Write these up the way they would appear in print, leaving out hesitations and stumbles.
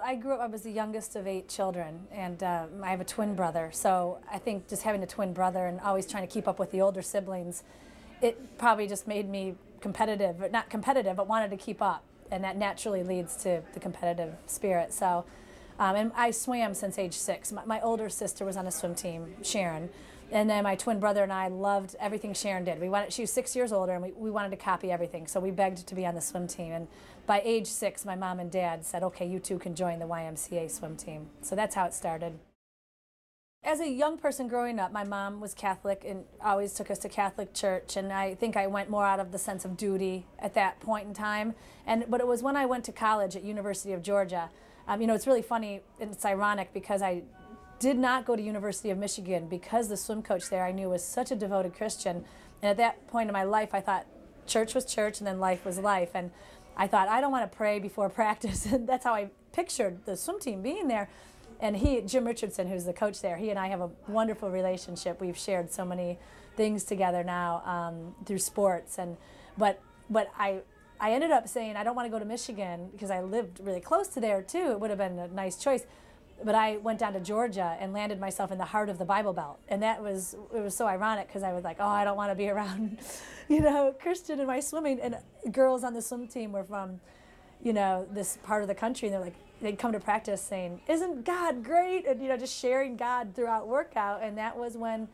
I grew up, I was the youngest of 8 children, and I have a twin brother, so I think just having a twin brother and always trying to keep up with the older siblings, it probably just made me competitive, but not competitive, but wanted to keep up, and that naturally leads to the competitive spirit. So, and I swam since age 6. My older sister was on a swim team, Sharon, and then my twin brother and I loved everything Sharon did. She was 6 years older, and we wanted to copy everything, so we begged to be on the swim team. And by age 6, my mom and dad said, okay, you two can join the YMCA swim team. So that's how it started. As a young person growing up, my mom was Catholic and always took us to Catholic church, and I think I went more out of the sense of duty at that point in time. But it was when I went to college at University of Georgia. You know, it's really funny and it's ironic because I did not go to University of Michigan because the swim coach there I knew was such a devoted Christian. And at that point in my life, I thought church was church and then life was life. And I thought, I don't want to pray before practice. And that's how I pictured the swim team being there. And Jim Richardson, who's the coach there, he and I have a wonderful relationship. We've shared so many things together now through sports. But I ended up saying, I don't want to go to Michigan because I lived really close to there too. It would have been a nice choice. But I went down to Georgia and landed myself in the heart of the Bible Belt. And it was so ironic because I was like, oh, I don't want to be around, you know, Christian in my swimming. And girls on the swim team were from, you know, this part of the country. And they're like, they'd come to practice saying, isn't God great? And, you know, just sharing God throughout workout. And that was when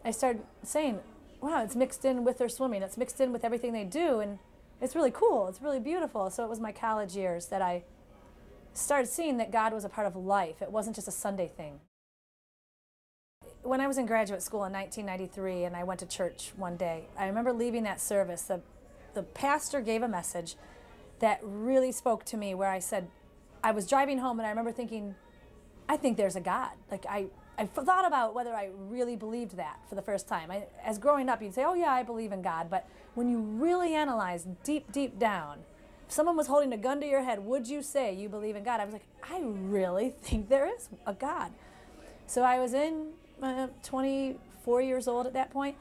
I started saying, wow, it's mixed in with their swimming. It's mixed in with everything they do. And it's really cool. It's really beautiful. So it was my college years that I started seeing that God was a part of life. It wasn't just a Sunday thing. When I was in graduate school in 1993 and I went to church one day, I remember leaving that service. The pastor gave a message that really spoke to me where I said, I was driving home and I remember thinking, I think there's a God. Like I thought about whether I really believed that for the first time. As growing up, you'd say, oh yeah, I believe in God. But when you really analyze deep, deep down, if someone was holding a gun to your head, would you say you believe in God? I was like, I really think there is a God. So I was 24 years old at that point.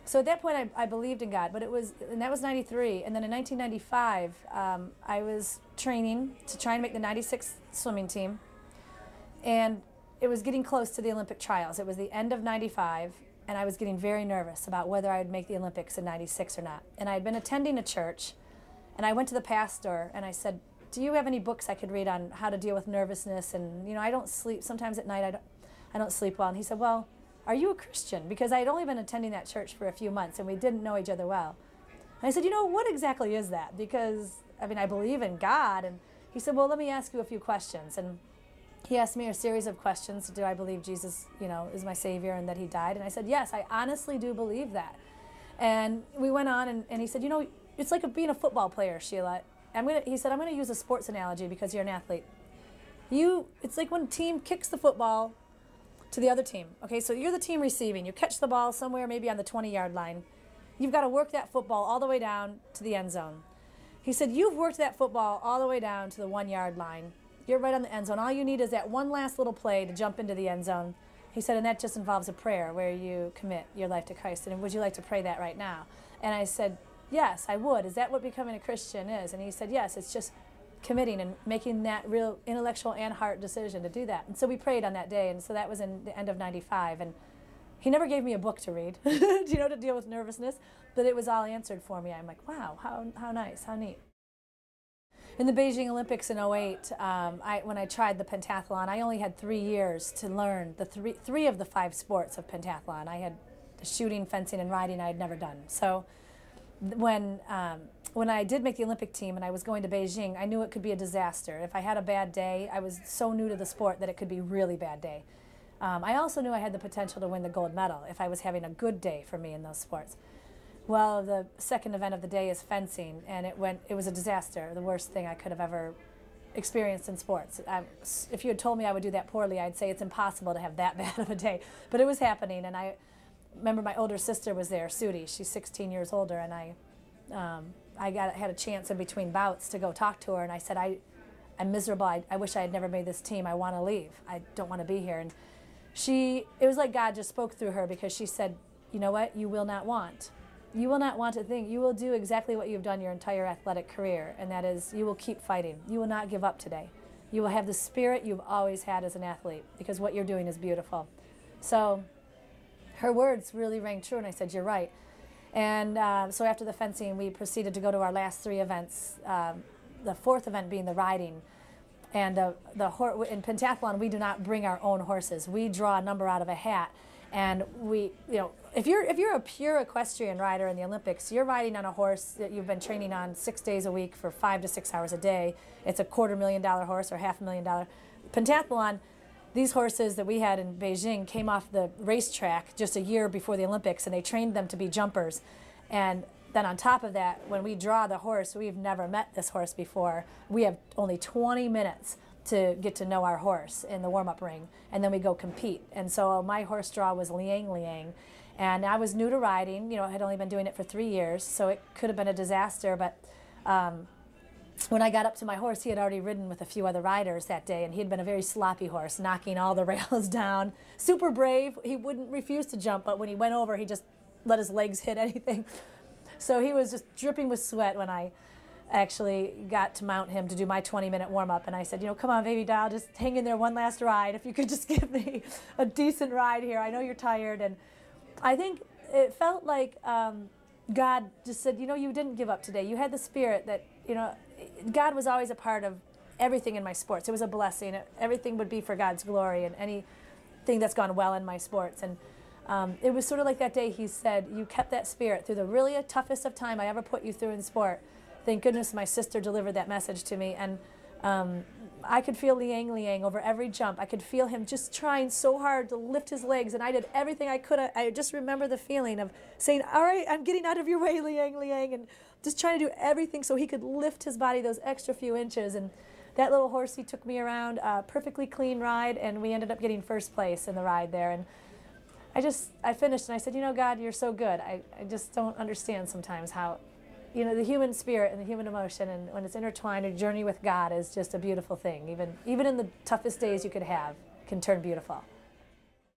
So at that point, I believed in God, but and that was 93. And then in 1995, I was training to try and make the 96 swimming team. And it was getting close to the Olympic trials. It was the end of 95, and I was getting very nervous about whether I would make the Olympics in 96 or not. And I had been attending a church, and I went to the pastor and I said, do you have any books I could read on how to deal with nervousness? And, you know, I don't sleep. Sometimes at night I don't sleep well. And he said, well, are you a Christian? Because I had only been attending that church for a few months and we didn't know each other well. And I said, you know, what exactly is that? Because, I mean, I believe in God. And he said, well, let me ask you a few questions. And he asked me a series of questions. Do I believe Jesus, you know, is my Savior and that He died? And I said, yes, I honestly do believe that. And we went on and he said, you know, it's like being a football player, Sheila. He said, I'm going to use a sports analogy because you're an athlete. It's like when a team kicks the football to the other team. Okay, so you're the team receiving. You catch the ball somewhere maybe on the 20-yard line. You've got to work that football all the way down to the end zone. He said, you've worked that football all the way down to the 1-yard line. You're right on the end zone. All you need is that one last little play to jump into the end zone. He said, and that just involves a prayer where you commit your life to Christ. And would you like to pray that right now? And I said, yes, I would. Is that what becoming a Christian is? And he said, yes, it's just committing and making that real intellectual and heart decision to do that. And so we prayed on that day, and so that was in the end of 95. And he never gave me a book to read, you know, to deal with nervousness, but it was all answered for me. I'm like, wow, how nice, how neat. In the Beijing Olympics in '08, when I tried the pentathlon, I only had 3 years to learn the three of the 5 sports of pentathlon. I had shooting, fencing, and riding I had never done. So when I did make the Olympic team and I was going to Beijing, I knew it could be a disaster. If I had a bad day, I was so new to the sport that it could be a really bad day. I also knew I had the potential to win the gold medal if I was having a good day for me in those sports. Well, the second event of the day is fencing, and it was a disaster, the worst thing I could have ever experienced in sports. If you had told me I would do that poorly, I'd say it's impossible to have that bad of a day. But it was happening, and I remember my older sister was there, Sudi. She's 16 years older, and I had a chance in between bouts to go talk to her, and I said, I'm miserable. I wish I had never made this team. I want to leave. I don't want to be here. And it was like God just spoke through her, because she said, you know what? You will not want. You will not want a thing. You will do exactly what you've done your entire athletic career, and that is you will keep fighting. You will not give up today. You will have the spirit you've always had as an athlete, because what you're doing is beautiful. So her words really rang true, and I said, you're right. And so after the fencing, we proceeded to go to our last 3 events, the 4th event being the riding. And in pentathlon, we do not bring our own horses. We draw a number out of a hat. And if you're a pure equestrian rider in the Olympics, you're riding on a horse that you've been training on 6 days a week for 5 to 6 hours a day. It's a $250,000 horse or $500,000. Pentathlon, these horses that we had in Beijing came off the racetrack just a year before the Olympics, and they trained them to be jumpers. And then on top of that, when we draw the horse, we've never met this horse before. We have only 20 minutes to get to know our horse in the warm-up ring, and then we go compete. And so my horse draw was Liang, and I was new to riding. I had only been doing it for 3 years, so it could have been a disaster. But when I got up to my horse, he had already ridden with a few other riders that day, and he had been a very sloppy horse, knocking all the rails down. Super brave. He wouldn't refuse to jump, but when he went over, he just let his legs hit anything. So he was just dripping with sweat when I actually got to mount him to do my 20-minute warm-up. And I said, come on, baby doll, just hang in there one last ride. If you could just give me a decent ride here. I know you're tired. And I think it felt like God just said, you didn't give up today. You had the spirit that, God was always a part of everything in my sports. It was a blessing. Everything would be for God's glory, and anything that's gone well in my sports. And it was sort of like that day he said, you kept that spirit through the really toughest of time I ever put you through in sport. Thank goodness my sister delivered that message to me. And I could feel Liang over every jump. I could feel him just trying so hard to lift his legs, and I did everything I could. I just remember the feeling of saying, all right, I'm getting out of your way, Liang, and just trying to do everything so he could lift his body those extra few inches. And that little horse, he took me around a perfectly clean ride, and we ended up getting first place in the ride there. And I finished, and I said, God, you're so good. I just don't understand sometimes how, the human spirit and the human emotion, and when it's intertwined, a journey with God is just a beautiful thing. Even in the toughest days you could have, can turn beautiful.